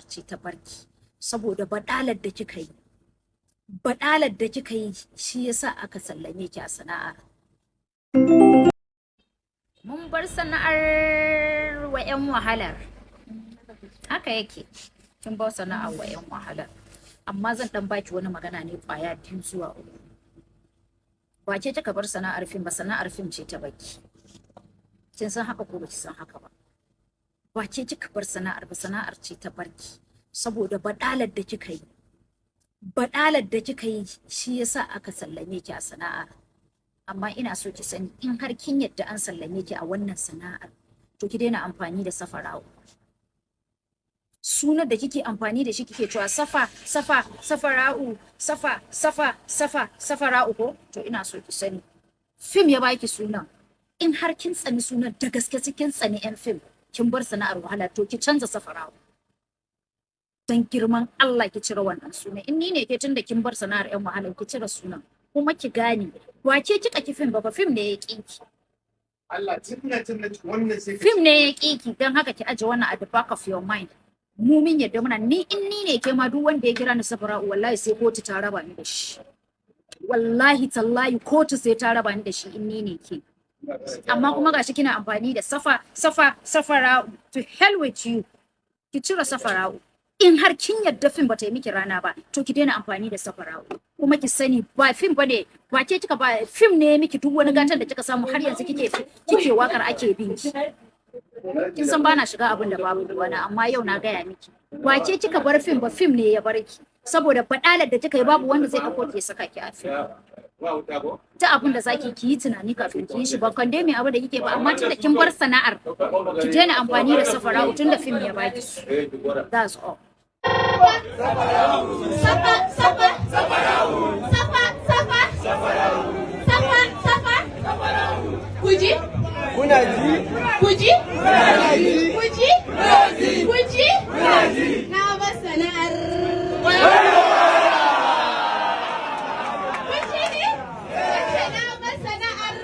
ce ta barki saboda badalar da kika yi. Badalar da kika yi shi yasa aka sallame ki a sana'ar. Mun bar sana'ar wa 'yan wahalar. Haka yake. Kin bar sana'ar wa 'yan wahalar. Amma zan dan baki wani magana ne kwaya 2 zuwa 3. Ba ce kika bar sana'ar fim ba, sana'ar fim ce ta baki. Kin san haka ko baki san haka ba? Ba ce kika bar sana'ar ba, sana'ar ce ta barki saboda badalar da kika yi. Badalar da kika yi shi yasa aka sallame ki a sana'ar. Amma ina so ki sani in har kin yadda an sallame ki a wannan sana'ar to ki daina amfani da safara'u. Sunan da kike amfani da shi kike cewa safara'u safara'u ko to ina so ki sani fim ya baki sunan. In har kin tsani sunan da gaske kin tsani yan fim kin bar sana'ar wahala to ki canza safara'u. Dan girman Allah ki cire wannan sunan. In ni ne ke tunda kin bar sana'ar yan wahala ki cire sunan. Kuma ki gane wace kika ki fim ba fim ne ya kinki. Allah tunna wannan sai fim ne ya kinki dan haka ki aje wannan at the back of your mind. Mu min yadda muna ni in ni ne ke ma duk wanda ya kira ni safara'u wallahi sai kotu ta raba ni da shi. Wallahi tallahi kotu sai ta raba ni da shi in ni ne ke. Amma kuma gashi kina amfani da safara'u. To hell with you. Ki cire safara'u. In har kin yadda fim bata yi miki rana ba to ki daina amfani da safara'u. Kuma ki sani ba fim bane ba ke kika ba fim ne miki duk wani gatan da kika samu har yanzu kike wakar ake bin ki. Kin san bana shiga abin da babu wani amma yau na gaya miki. Ba ke kika bar fim ba fim ne ya bar ki. Saboda fadalar da kika yi babu wanda zai dauko ki saka ki a fim. Ta abin da zaki ki yi tunani kafin ki yi shi ba kande mai abu da kike ba amma tunda kin bar sana'ar ki daina amfani da safara'u tunda fim ya baki. That's all. Kuji? kuna ji? Kuji? Kuji? Kuji? Na bar sana'ar. Kuji ne? Kuji na bar sana'ar.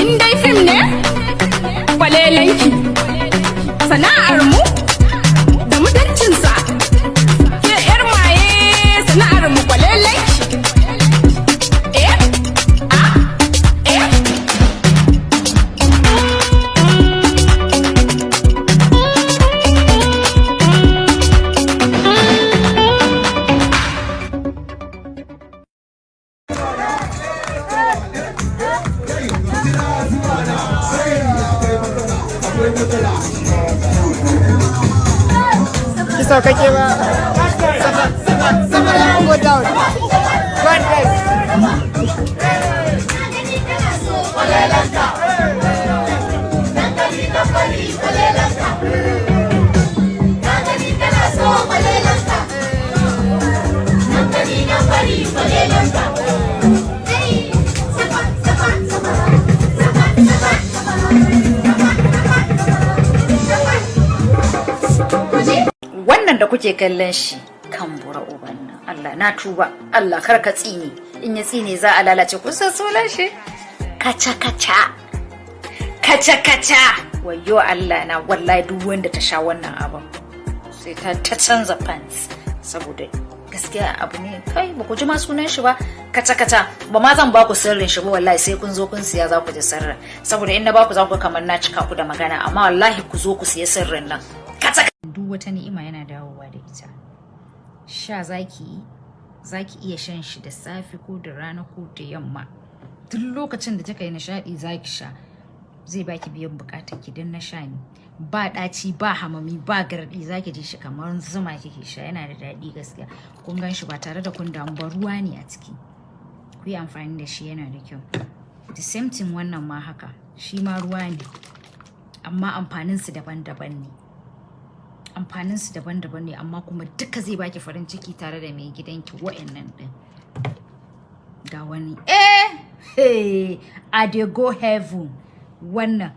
In dai fim ne? Kwalelanki. Sana'ar mu da mutuncinsa. Ke yar maye sana'ar mu kwalelanki. Ki sauƙaƙe ba. Sama ya go down. One guys. Wannan da kuke kallon shi kan bura uban nan Allah na tuba Allah kar ka tsine in ya tsine za a lalace kun san sunan shi kaca wayo Allah na wallahi duk wanda ta sha wannan abin sai ta canza pants saboda gaskiya abu ne kai ba ku ji ma sunan shi ba kaca ba ma zan ba ku sirrin shi ba wallahi sai kun zo kun siya za ku ji sirrin saboda in na ba ku za ku kamar na cika ku da magana amma wallahi ku zo ku siya sirrin nan duk wata ni'ima yana dawowa da ita sha zaki iya shan shi da safe ko da rana ko da yamma duk lokacin da kika yi nishadi zaki sha zai baki biyan bukatar ki dan na sha ne ba daci ba hamami ba gardi zaki ji shi kamar zuma kike sha yana da dadi gaskiya kun gan shi ba tare da kun damu ba ruwa ne a ciki ku yi amfani da shi yana da kyau the same thing wannan ma haka shi ma ruwa ne amma amfaninsu daban-daban ne amfaninsu daban-daban ne amma kuma duka zai baki farin ciki tare da mai gidanki wa'annan din ga wani I dey go heaven wannan